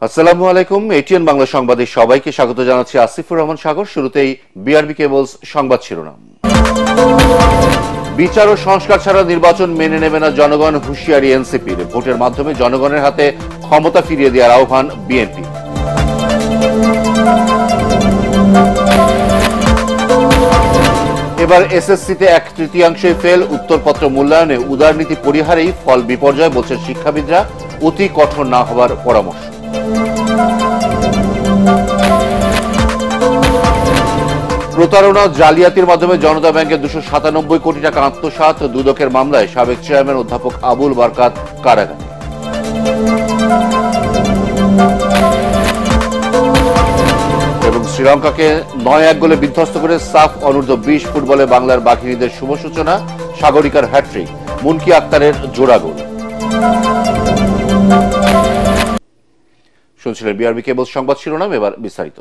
আসসালামু আলাইকুম। এটিএন বাংলা সংবাদে সবাইকে স্বাগত জানাচ্ছি আসিফুর রহমান সাগর। শুরুতেই বিআরবি কেবলস সংবাদ শিরোনাম। বিচার ও সংস্কার ছাড়া নির্বাচন মেনে নেবে না জনগণ, হুঁশিয়ারি এনসিপির। ভোটের মাধ্যমে জনগণের হাতে ক্ষমতা ফিরিয়ে দেওয়ার আহ্বান বিএনপি। এবার এসএসসিতে 1/3 ফেল, উত্তরপত্র মূল্যায়নে উদারনীতি পরিহারেই ফল বিপর্যয় বলছেন শিক্ষাবিদরা। অতি কঠোর না হবার পরামর্শ। প্রতারণা জালিয়াতির মাধ্যমে জনতা ব্যাংকের 297 কোটি টাকা আত্মসাৎ। দুদকের মামলায় সাবেক চেয়ারম্যান অধ্যাপক আবুল বারকাত কারাগারে। এবং শ্রীলঙ্কাকে 9-1 গোলে বিধ্বস্ত করে সাফ অনূর্ধ্ব-20 ফুটবলে বাংলার বাঘিনীদের শুভ সূচনা। সাগরিকার হ্যাট্রিক, মুনকি আক্তারের জোড়া গোল। শুনছিলেন বিআরবি কেবল সংবাদ শিরোনাম, এবার বিস্তারিত।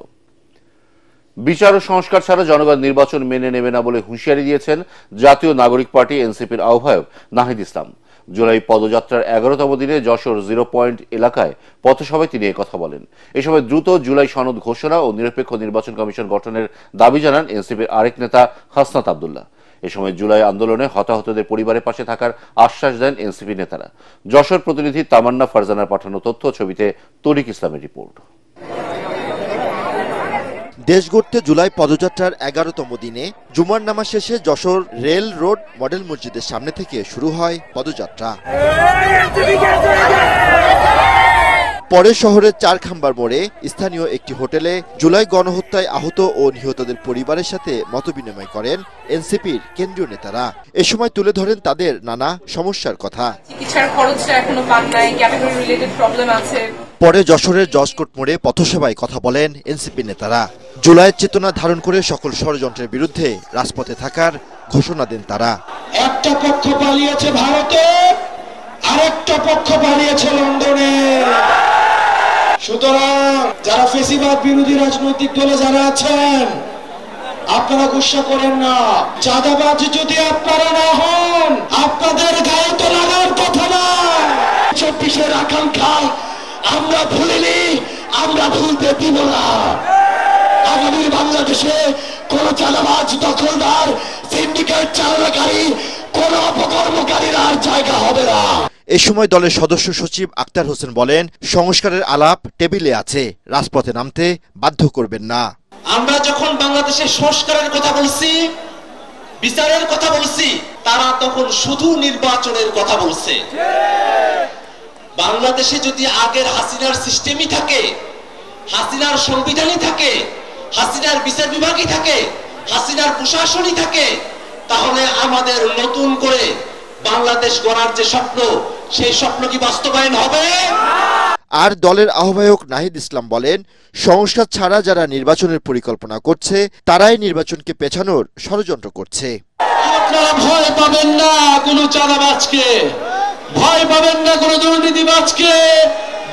বিচার ও সংস্কার ছাড়া জনগণ নির্বাচন মেনে নেবে না বলে হুঁশিয়ারি দিয়েছেন জাতীয় নাগরিক পার্টি এনসিপির আহ্বায়ক নাহিদ ইসলাম। জুলাই পদযাত্রার 11তম দিনে যশোর 0 পয়েন্ট এলাকায় পথসভায় তিনি কথা বলেন। এ সময় দ্রুত জুলাই সনদ ঘোষণা ও নিরপেক্ষ নির্বাচন কমিশন গঠনের দাবি জানান এনসিপির আরেক নেতা হাসনাত আব্দুল্লাহ। এ সময় জুলাই আন্দোলনে হতাহতদের পরিবারের পাশে থাকার আশ্বাস দেন এনসিপি নেতারা। যশোর প্রতিনিধি তামান্না ফারজানার পাঠানো তথ্য, ছবিতে তরিক ইসলামের রিপোর্ট। দেশ গড়তে জুলাই পদযাত্রার 11তম দিনে জুমার নামাজ শেষে যশোর রেল রোড মডেল মসজিদের সামনে থেকে শুরু হয় পদযাত্রা। পরে শহরের চারখাম্বার মোড়ে স্থানীয় একটি হোটেলে জুলাই গণহত্যায় আহত ও নিহতদের পরিবারের সাথে মতবিনিময় করেন এনসিপির কেন্দ্রীয় নেতারা। এ সময় তুলে ধরেন তাদের নানা সমস্যার কথা। পরে যশোরের জজকোর্ট মোড়ে পথসভায় কথা বলেন এনসিপি নেতারা। জুলাইয়ের চেতনা ধারণ করে সকল ষড়যন্ত্রের বিরুদ্ধে রাজপথে থাকার ঘোষণা দেন তারা। একটা পক্ষ পালিয়েছে ভারতে, আরেকটা পক্ষ পালিয়েছে লন্ডনে। সুতরাং যারা ফেসিবাদ বিরোধী রাজনৈতিক দলে যারা আছেন, আপনারা গুসা করেন না। চাঁদাবাজ যদি আপনারা না হন, আপনাদের গায়ে তো লাগার কথা না। 24-এর আকাঙ্ক্ষা আমরা ভুলিনি, আমরা ভুলতে দিব না। আগামীর বাংলাদেশে কোন চাঁদাবাজ, দখলদার, সিন্ডিকেট চালনাকারী, কোন অপকর্মকারীর আর জায়গা হবে না। এ সময় দলের সদস্য সচিব আক্তার হোসেন বলেন, সংস্কারের আলাপ টেবিলে আছে, রাজপথে নামতে বাধ্য করবেন না। আমরা যখন বাংলাদেশের সংস্কারের কথা বলছি, বিচারের কথা বলছি, তারা তখন শুধু নির্বাচনের কথা বলছে। বাংলাদেশে যদি আগের হাসিনার সিস্টেমই থাকে, হাসিনার সংবিধানই থাকে, হাসিনার বিচার বিভাগই থাকে, হাসিনার প্রশাসনই থাকে, তাহলে আমাদের নতুন করে বাংলাদেশ গড়ার যে স্বপ্ন, সেই স্বপ্ন কি বাস্তবায়ন হবে? আর দলের আহ্বায়ক নাহিদ ইসলাম বলেন, সংস্কার ছাড়া যারা নির্বাচনের পরিকল্পনা করছে, তারাই নির্বাচনকে পেছানোর ষড়যন্ত্র করছে। আপনারা ভয় পাবেন না কোনো চাঁদাবাজকে, ভয় পাবেন না কোনো দুর্নীতিবাজকে,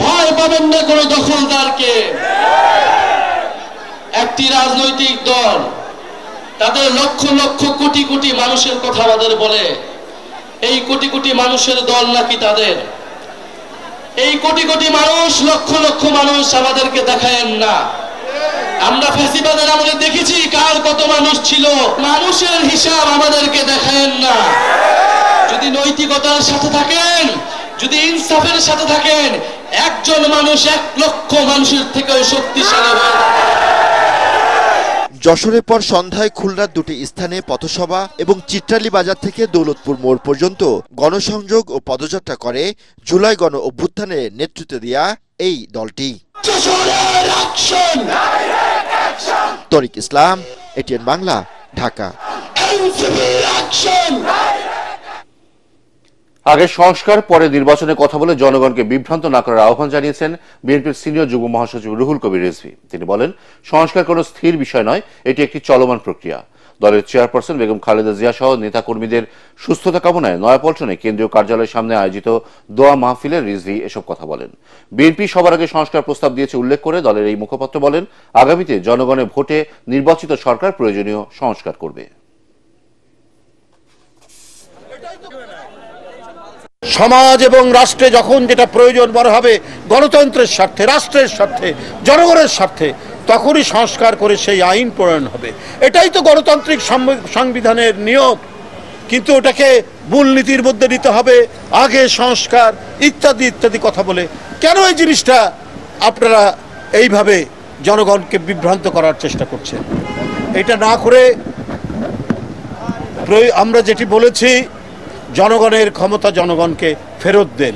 ভয় পাবেন না কোনো দখলদারকে। একটি রাজনৈতিক দল তাদের লক্ষ লক্ষ কোটি কোটি মানুষের কথা আমাদের বলে, এই কোটি কোটি মানুষের দল নাকি তাদের? এই কোটি কোটি মানুষ, লক্ষ লক্ষ মানুষ আমাদেরকে দেখায়েন না। আমরা ফ্যাসিবাদের আমলে দেখেছি কার কত মানুষ ছিল, মানুষের হিসাব আমাদেরকে দেখায়েন না। যদি নৈতিকতার সাথে থাকেন, যদি ইনসাফের সাথে থাকেন, একজন মানুষ 1 লক্ষ মানুষের থেকেও শক্তিশালী হয়। যশোরের পর সন্ধ্যায় খুলনার দুটি স্থানে পথসভা এবং চিত্রালী বাজার থেকে দৌলতপুর মোড় পর্যন্ত গণসংযোগ ও পদযাত্রা করে জুলাই গণ অভ্যুত্থানে নেতৃত্ব দেয়া এই দলটি। তরিক ইসলাম, এটিএন বাংলা, ঢাকা। আগে সংস্কার, পরে নির্বাচনে কথা বলে জনগণকে বিভ্রান্ত না করার আহ্বান জানিয়েছেন বিএনপির সিনিয়র যুগ্ম মহাসচিব রুহুল কবির রিজভী। তিনি বলেন, সংস্কার কোনো স্থির বিষয় নয়, এটি একটি চলমান প্রক্রিয়া। দলের চেয়ারপারসন বেগম খালেদা জিয়া সহ নেতাকর্মীদের সুস্থতা কামনায় নয়াপল্টনে কেন্দ্রীয় কার্যালয়ের সামনে আয়োজিত দোয়া মাহফিলে রিজভী এসব কথা বলেন। বিএনপি সবার আগে সংস্কার প্রস্তাব দিয়েছে উল্লেখ করে দলের এই মুখপাত্র বলেন, আগামীতে জনগণের ভোটে নির্বাচিত সরকার প্রয়োজনীয় সংস্কার করবে। সমাজ এবং রাষ্ট্রে যখন যেটা প্রয়োজন মনে হবে গণতন্ত্রের স্বার্থে, রাষ্ট্রের স্বার্থে, জনগণের স্বার্থে, তখনই সংস্কার করে সেই আইন প্রণয়ন হবে। এটাই তো গণতান্ত্রিক সংবিধানের নিয়ম। কিন্তু ওটাকে মূলনীতির মধ্যে নিতে হবে, আগে সংস্কার ইত্যাদি ইত্যাদি কথা বলে কেন এই জিনিসটা আপনারা এইভাবে জনগণকে বিভ্রান্ত করার চেষ্টা করছেন? এটা না করে আমরা যেটি বলেছি, জনগণের ক্ষমতা জনগণকে ফেরত দেন।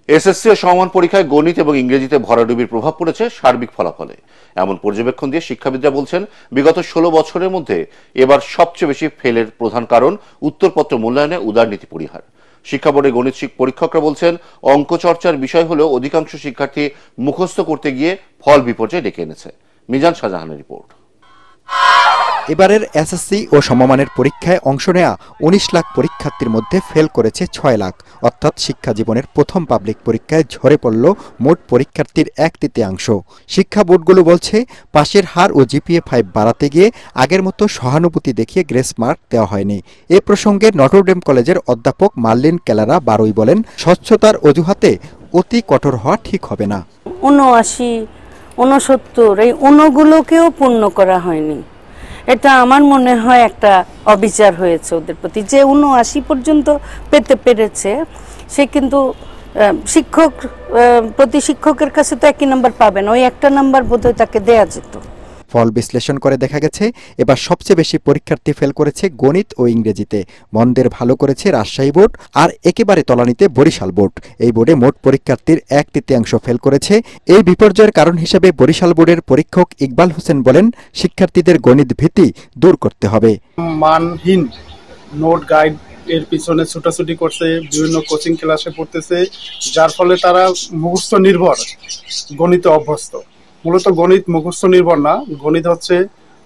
এসএসসি ও সমমান পরীক্ষায় গণিত এবং ইংরেজিতে ভরাডুবির প্রভাব পড়েছে সার্বিক ফলাফলে। এমন পর্যবেক্ষণ দিয়ে শিক্ষাবিদরা বলছেন, বিগত 16 বছরের মধ্যে এবার সবচেয়ে বেশি ফেলের প্রধান কারণ উত্তরপত্র মূল্যায়নে উদারনীতি পরিহার। শিক্ষা বোর্ডের গণিত পরীক্ষকরা বলছেন, অঙ্ক চর্চার বিষয় হলেও অধিকাংশ শিক্ষার্থী মুখস্থ করতে গিয়ে ফল বিপর্যয় ডেকে এনেছে। মিজান শাহজাহানের রিপোর্ট। এবারের এসএসসি ও সমমানের পরীক্ষায় অংশ নেয়া 19 লাখ পরীক্ষার্থীর মধ্যে ফেল করেছে 6 লাখ, অর্থাৎ শিক্ষা জীবনের প্রথম পাবলিক পরীক্ষায় ঝরে পড়ল মোট পরীক্ষার্থীর 1/3। শিক্ষা বোর্ডগুলো বলছে, পাশের হার ও জিপিএ 5 বাড়াতে গিয়ে আগের মতো সহানুভূতি দেখিয়ে গ্রেস মার্ক দেওয়া হয়নি। এ প্রসঙ্গে নটরডেম কলেজের অধ্যাপক মার্লিন কেলারা বারোই বলেন, স্বচ্ছতার অজুহাতে অতি কঠোর হওয়া ঠিক হবে না। 79, 69 এই অনুগুলোকেও পূর্ণ করা হয়নি। এটা আমার মনে হয় একটা অবিচার হয়েছে ওদের প্রতি। যে 79 পর্যন্ত পেতে পেরেছে সে কিন্তু শিক্ষক প্রতি শিক্ষকের কাছে তো একই নাম্বার পাবেন, ওই একটা নাম্বার বোধহয় তাকে দেয়া যেত। ফল বিশ্লেষণ করে দেখা গেছে, এবার সবচেয়ে বেশি পরীক্ষার্থী ফেল করেছে গণিত ও ইংরেজিতে। মন্দের ভালো করেছে রাজশাহী বোর্ড, আর একেবারে তলানিতে বরিশাল বোর্ড। এই বোর্ডে মোট পরীক্ষার্থীর 1/3 ফেল করেছে। এই বিপর্যয়ের কারণ হিসেবে বরিশাল বোর্ডের পরীক্ষক ইকবাল হোসেন বলেন, শিক্ষার্থীদের গণিত ভীতি দূর করতে হবে। মানহীন নোট গাইড এর পিছনে ছুটাছুটি করছে, বিভিন্ন কোচিং ক্লাসে পড়তেছে, যার ফলে তারা মুখস্থ নির্ভর গণিতে অভ্যস্ত। মূলত গণিত মুখস্থ নির্ভর না, গণিত হচ্ছে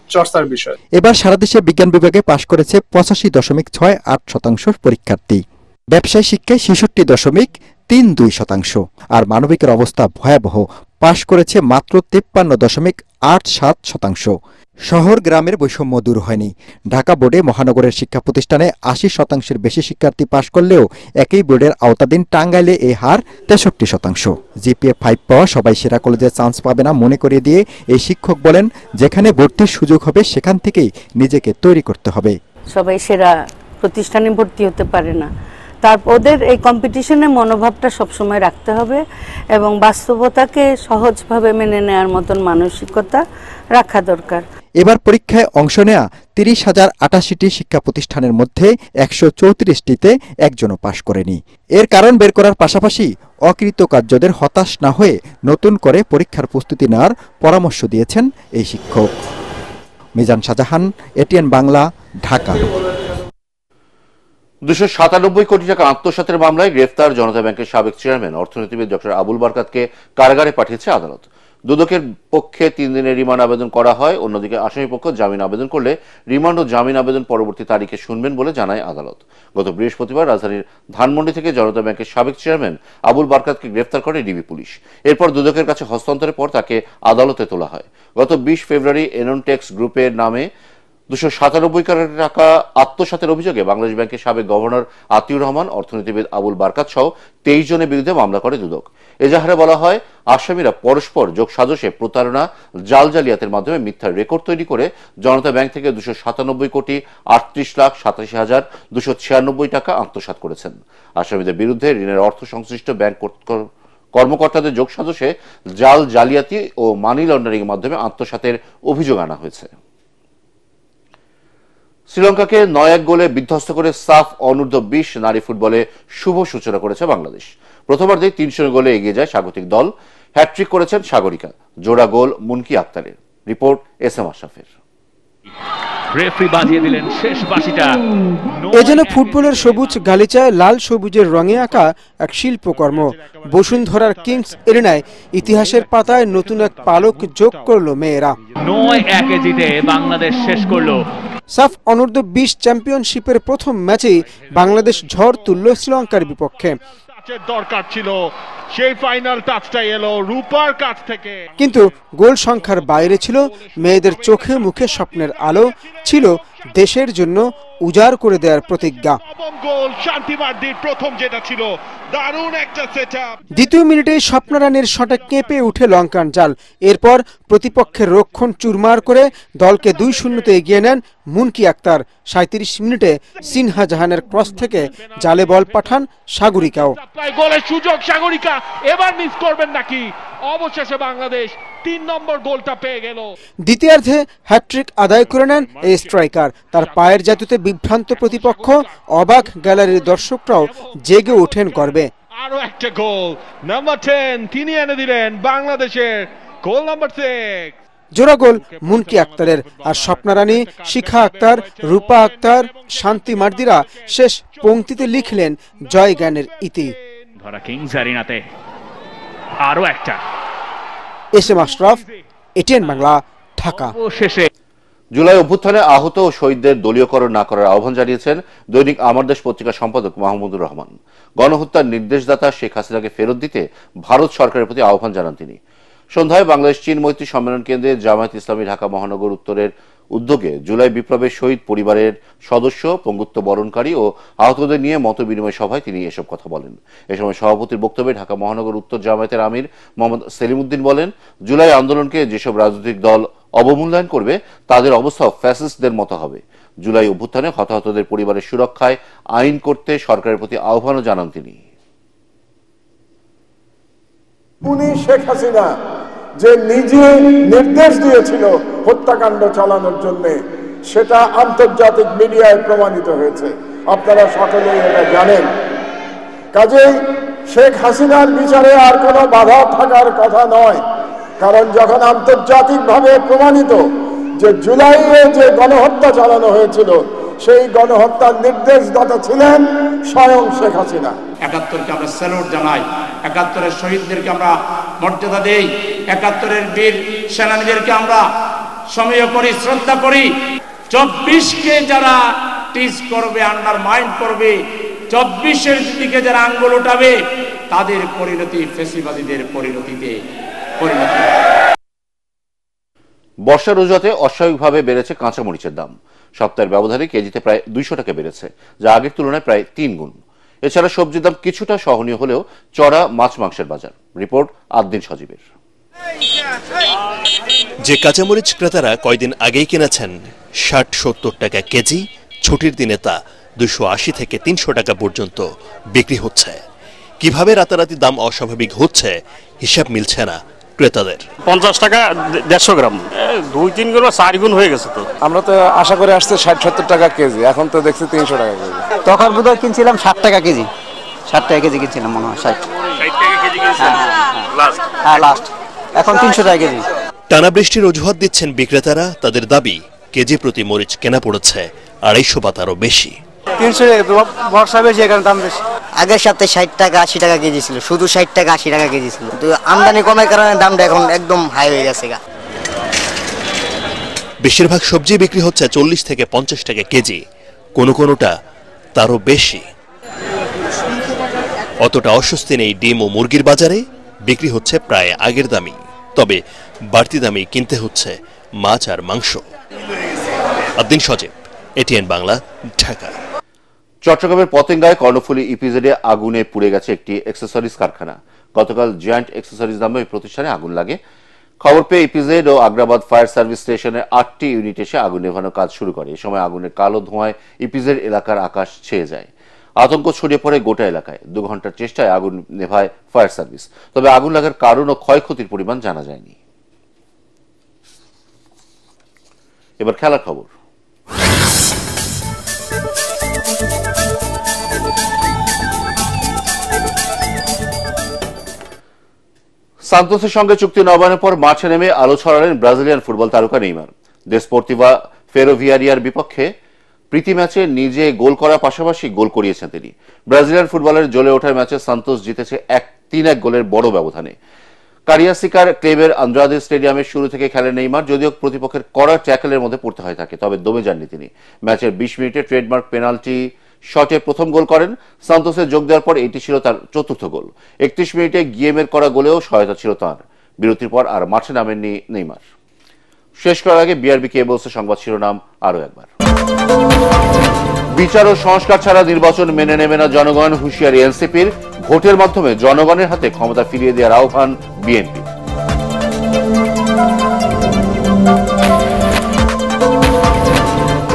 চর্চার বিষয়। এবার সারা দেশে বিজ্ঞান বিভাগে পাশ করেছে 85.68% পরীক্ষার্থী। ব্যবসায় শিক্ষায় 66.32%। আর মানবিকের অবস্থা ভয়াবহ, পাশ করেছে মাত্র 53.87%। শহর গ্রামের বৈষম্য দূর হয়নি। ঢাকা বোর্ডে মহানগরের শিক্ষা প্রতিষ্ঠানে 80%-এর বেশি শিক্ষার্থী পাশ করলেও একই বোর্ডের আওতাধীন টাঙ্গাইলে এই হার 63%। জিপিএ 5 পাওয়া সবাই সেরা কলেজে চান্স পাবে না মনে করিয়ে দিয়ে এই শিক্ষক বলেন, যেখানে ভর্তির সুযোগ হবে সেখান থেকেই নিজেকে তৈরি করতে হবে। সবাই সেরা প্রতিষ্ঠানে ভর্তি হতে পারে না, ওদের এই কম্পিটিশনের মনোভাবটা সবসময় রাখতে হবে এবং বাস্তবতাকে সহজভাবে মেনে নেওয়ার মতন মানসিকতা রাখা দরকার। এবার পরীক্ষায় অংশ নেয়া 30,088টি শিক্ষা প্রতিষ্ঠানের মধ্যে 134টিতে একজনও পাশ করেনি। এর কারণ বের করার পাশাপাশি অকৃতকার্যদের হতাশ না হয়ে নতুন করে পরীক্ষার প্রস্তুতি নেওয়ার পরামর্শ দিয়েছেন এই শিক্ষক। মিজান শাহজাহান, এটিএন বাংলা, ঢাকা। 297 কোটি টাকা আত্মসাতের মামলায় গ্রেফতার জনতা ব্যাংকের সাবেক চেয়ারম্যান অর্থনীতিবিদ ডক্টর আবুল বারকাতকে কারাগারে পাঠিয়েছে আদালত। দুদকের পক্ষে 3 দিনের রিমান্ড আবেদন করা হয়, অন্যদিকে আসামিপক্ষ জামিন আবেদন করলে রিমান্ড ও জামিন আবেদন পরবর্তী তারিখে শুনবেন বলে জানায় আদালত। গত বৃহস্পতিবার রাজধানীর ধানমন্ডি থেকে জনতা ব্যাংকের সাবেক চেয়ারম্যান আবুল বারকাতকে গ্রেফতার করে ডিবি পুলিশ। এরপর দুদকের কাছে হস্তান্তরের পর তাকে আদালতে তোলা হয়। গত 20 ফেব্রুয়ারি এননটেক্স গ্রুপের নামে 297 কোটি টাকা আত্মসাতের অভিযোগে বাংলাদেশ ব্যাংকের সাবেক গভর্নর আতিউর রহমান, অর্থনীতিবিদ আবুল বারকাত সহ 23 জনের বিরুদ্ধে মামলা করে দুদক। এজাহারে বলা হয়, আসামিরা পরস্পর যোগসাজশে প্রতারণা, জাল জালিয়াতের মাধ্যমে মিথ্যা রেকর্ড তৈরি করে জনতা ব্যাংক থেকে 297,38,87,296 টাকা আত্মসাৎ করেছেন। আসামিদের বিরুদ্ধে ঋণের অর্থ সংশ্লিষ্ট ব্যাংক কর্মকর্তাদের যোগসাজশে জাল জালিয়াতি ও মানি লন্ডারিং এর মাধ্যমে আত্মসাতের অভিযোগ আনা হয়েছে। শ্রীলঙ্কাকে 9-1 গোলে বিধ্বস্ত করে সাফ অনূর্ধ্ব-20 নারী ফুটবলে শুভ সূচনা করেছে বাংলাদেশ। প্রথমার্ধে 3 গোলে এগিয়ে যায় স্বাগতিক দল। হ্যাটট্রিক করেছেন সাগরিকা, জোড়া গোল মুনকি আক্তারের। Report SM আশরাফের। রেফারি বাজিয়ে দিলেন শেষ বাঁশিটা। এ যেন ফুটবলের সবুজ গালিচায় লাল সবুজের রঙে আঁকা এক শিল্পকর্ম। বসুন্ধরার কিংস এরিনায় ইতিহাসের পাতায় নতুন এক পালক যোগ করলো মেয়েরা। 9-1 জিতে বাংলাদেশ শেষ করলো। সাফ অনূর্ধ্ব-20 চ্যাম্পিয়নশিপের প্রথম ম্যাচেই বাংলাদেশ ঝড় তুলল শ্রীলঙ্কার বিপক্ষে। দরকার ছিল সেই ফাইনাল টাচটা এলো রূপার কাছ থেকে, কিন্তু গোল সংখ্যার বাইরে ছিল মেয়েদের চোখে মুখে স্বপ্নের আলো, ছিল দেশের জন্য উজাড় করে দেওয়ার প্রতিজ্ঞা। গোল শান্তি মার্দির প্রথম যেটা ছিল দারুণ একটা সেটআপ। দ্বিতীয় মিনিটে স্বপ্নারানের শটে কেঁপে উঠে লঙ্কান জাল। এরপর প্রতিপক্ষের রক্ষণ চুরমার করে দলকে 2-0 এগিয়ে নেন মুনকি আক্তার। 37 মিনিটে সিনহা জাহানের ক্রস থেকে জালে বল পাঠান সাগরিকাও। গোলের সুযোগ সাগরিকা, এবার মিস করবেন নাকি? অবশেষে বাংলাদেশ 3 নম্বর গোলটা পেয়ে গেল। দ্বিতীয়ার্ধে হ্যাটট্রিক আদায় করে নেন এই স্ট্রাইকার। তার পায়ের জাদুতে বিভ্রান্ত প্রতিপক্ষ, অবাক গ্যালারির দর্শকরাও জেগে ওঠেন গর্বে। আরো একটা গোল, নাম্বার 10 তিনি এনে দিলেন বাংলাদেশের গোল নাম্বার 6। জোড়া গোল মুনকি আক্তারের। আর স্বপ্নারানী, শিখা আক্তার, রূপা আক্তার, শান্তি মার্দিরা শেষ পংক্তিতে লিখলেন জয় গানের ইতি। ধরা কিংস আরিনাতে আরো একটা। SM Ashraf, ATN Bangla, Dhaka. শেষে জুলাই অভ্যুত্থানে আহত ও শহীদদের দলীয়করণ না করার আহ্বান জানিয়েছেন দৈনিক আমার দেশ পত্রিকার সম্পাদক মাহমুদুর রহমান। গণহত্যার নির্দেশদাতা শেখ হাসিনাকে ফেরত দিতে ভারত সরকারের প্রতি আহ্বান জানান তিনি। সন্ধ্যায় বাংলাদেশ চীন মৈত্রী সম্মেলন কেন্দ্রে জামায়াত ইসলামী ঢাকা মহানগর উত্তরের উদ্যোগে জুলাই বিপ্লবের শহীদ পরিবারের সদস্য, পঙ্গুত্ব বরণকারী ও আহতদের নিয়ে মত বিনিময় সভায় তিনি এসব কথা বলেন। এ সময় সভাপতির বক্তব্যে ঢাকা মহানগর উত্তর জামায়াতের আমির মোহাম্মদ সেলিমউদ্দিন বলেন, জুলাই আন্দোলনকে যেসব রাজনৈতিক দল অবমূল্যায়ন করবে তাদের অবস্থা ফ্যাসিস্টদের মতো হবে। জুলাই অভ্যুত্থানে হতাহতদের পরিবারের সুরক্ষায় আইন করতে সরকারের প্রতি আহ্বানও জানান তিনি। শেখ হাসিনা যে নিজে নির্দেশ দিয়েছিল হত্যাকাণ্ড চালানোর জন্য, সেটা আন্তর্জাতিক মিডিয়ায় প্রমাণিত হয়েছে। আপনারা সকলেই এটা জানেন। কাজেই শেখ হাসিনার বিচারে আর কোনো বাধা থাকার কথা নয়, কারণ যখন আন্তর্জাতিকভাবে প্রমাণিত যে জুলাইয়ে যে গণহত্যা চালানো হয়েছিল, সেই গণহত্যার নির্দেশদাতা ছিলেন স্বয়ং শেখ হাসিনা। ৭১কে আমরা স্যালুট জানাই, ৭১-এর শহীদদেরকে আমরা মর্যাদা দেই, ৭১-এর বীর সেনানীদেরকে আমরা সমীহ করি, শ্রদ্ধা করি। ২৪কে যারা টিজ করবে, আন্ডারমাইন করবে, ২৪-এর দিকে যারা আঙ্গুল উঠাবে, তাদের পরিণতি ফ্যাসিবাদীদের পরিণতিতে পরিণত। বর্ষার রোজাতে অস্বাভাবিকভাবে বেড়েছে কাঁচামরিচের দাম। সপ্তাহের ব্যবধানে কেজিতে প্রায় 200 টাকা বেড়েছে, যা আগের তুলনায় প্রায় 3 গুণ। এছাড়া সবজির দাম কিছুটা সহনীয় হলেও চড়া মাছ মাংসের বাজার। রিপোর্ট আদ্দিন সজীবের। যে কাঁচামরিচ ক্রেতারা কয়দিন আগেই কিনেছেন ৬০-৭০ টাকা কেজি, ছুটির দিনে তা 280 থেকে 300 টাকা পর্যন্ত বিক্রি হচ্ছে। কিভাবে রাতারাতি দাম অস্বাভাবিক হচ্ছে হিসাব মিলছে না ক্রেতাদের। 50 টাকা 150 গ্রাম, 2-3 গুণ 4 গুণ হয়ে গেছে। তো আমরা তো আশা করে আসছে 60-70 টাকা কেজি, এখন তো দেখছি 300 টাকা কেজি। তখন বোধহয় কিনছিলাম 60 টাকা কেজি, 60 টাকা কেজি কিনছিলাম মনে হয়। 60 টাকা কেজি কিনছিলাম লাস্ট, এখন 300 টাকা কেজি। টানা বৃষ্টির অজুহাত দিচ্ছেন বিক্রেতারা। তাদের দাবি, কেজি প্রতি মরিচ কেনা পড়েছে 250 বা তারও বেশি। 300 বর্ষা বেশি, এখানে দাম বেশি। আগের সপ্তাহে 60 টাকা 80 টাকা কেজি ছিল, শুধু 60 টাকা 80 টাকা কেজি ছিল। তো আমদানি কমের কারণে দামটা এখন একদম হাই হয়ে গেছে। বেশিরভাগ সবজি বিক্রি হচ্ছে 40 থেকে 50 টাকা কেজি, কোনোটা তারও বেশি। অতটা অস্বস্তি নেই ডিম ও মুরগির বাজারে, বিক্রি হচ্ছে প্রায় আগের দামই। তবে বাড়তি দামে কিনতে হচ্ছে মাছ আর মাংস। আদ্দিন সজীব, এটিএন বাংলা, ঢাকা। চট্টগ্রামের পতেঙ্গায় কর্ণফুলী ইপিজেডে আগুনে পুড়ে গেছে একটি অ্যাক্সেসরিজ কারখানা। গতকাল জায়ান্ট অ্যাক্সেসরিজ নামে ওই প্রতিষ্ঠানে আগুন লাগে। খবর পেয়ে ইপিজেড ও আগ্রাবাদ ফায়ার সার্ভিস স্টেশনের 8টি ইউনিট এসে আগুন নেভানোর কাজ শুরু করে। এ সময় আগুনের কালো ধোঁয়ায় ইপিজেড এলাকার আকাশ ছেয়ে যায়। আতঙ্ক ছড়িয়ে পড়ে গোটা এলাকায়। 2 ঘন্টার চেষ্টায় আগুন নেভায় ফায়ার সার্ভিস, তবে আগুন লাগার কারণ ও ক্ষয়ক্ষতির পরিমাণ জানা যায়নি। এবার খেলার খবর। সান্তোসের সঙ্গে চুক্তি নবায়নের পর মাঠে নেমে আলো ছড়ালেন ব্রাজিলিয়ান ফুটবল তারকা নেইমার। দেসপোর্তিভা ফেরোভিয়ারিয়ার বিপক্ষে প্রীতি ম্যাচে নিজে গোল করার পাশাপাশি গোল করিয়েছেন তিনি। ব্রাজিলিয়ান ফুটবলের জ্বলে ওঠার ম্যাচে সান্তোস জিতেছে 3-1 গোলের বড় ব্যবধানে। কারিয়াসিকার ক্লেবের আন্দ্রাদে স্টেডিয়ামের শুরু থেকে খেলেন নেইমার। যদিও প্রতিপক্ষের কড়া ট্যাকলের মধ্যে পড়তে হয় তাকে, তবে দমে যাননি তিনি। ম্যাচের 20 মিনিটে ট্রেডমার্ক পেনাল্টি শটে প্রথম গোল করেন। সান্তোসে যোগ দেওয়ার পর এটি ছিল তার 4র্থ গোল। 31 মিনিটে গিয়েমের করা গোলেও সহায়তা ছিল তাঁর। বিরতির পর আর মাঠে নামেননি নেইমার। শেষ করার আগে বিআরবি কেবলস সংবাদ শিরোনাম আরো একবার। বিচার ও সংস্কার ছাড়া নির্বাচন মেনে নেবে না জনগণ, হুঁশিয়ারি এনসিপির। ভোটের মাধ্যমে জনগণের হাতে ক্ষমতা ফিরিয়ে দেওয়ার আহ্বান বিএনপি।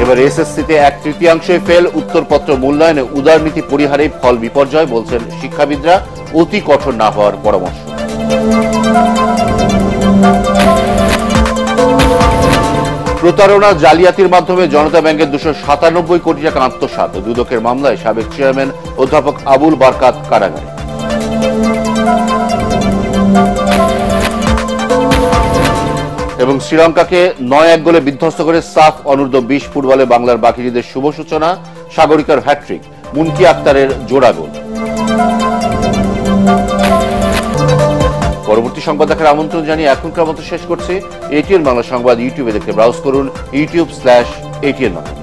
এবার এসএসসিতে 1/3 ফেল, উত্তরপত্র মূল্যায়নে উদারনীতি পরিহারেই ফল বিপর্যয়, বলছেন শিক্ষাবিদরা। অতি কঠোর না হওয়ার পরামর্শ। প্রতারণা জালিয়াতির মাধ্যমে জনতা ব্যাংকের 297 কোটি টাকা আত্মসাৎ, দুদকের মামলায় সাবেক চেয়ারম্যান অধ্যাপক আবুল বারকাত কারাগারে। এবং শ্রীলঙ্কাকে 9-1 গোলে বিধ্বস্ত করে সাফ অনূর্ধ্ব 20 ফুটবলে বাংলার বাকিদের শুভ সূচনা, সাগরিকার হ্যাট্রিক, মুনকি আক্তারের জোড়া গোল। পরবর্তী সংবাদ দেখার আমন্ত্রণ জানিয়ে এখনকার মতো শেষ করছি। এটিএন বাংলা সংবাদ ইউটিউবে দেখতে ব্রাউজ করুন youtube/ATN বাংলা।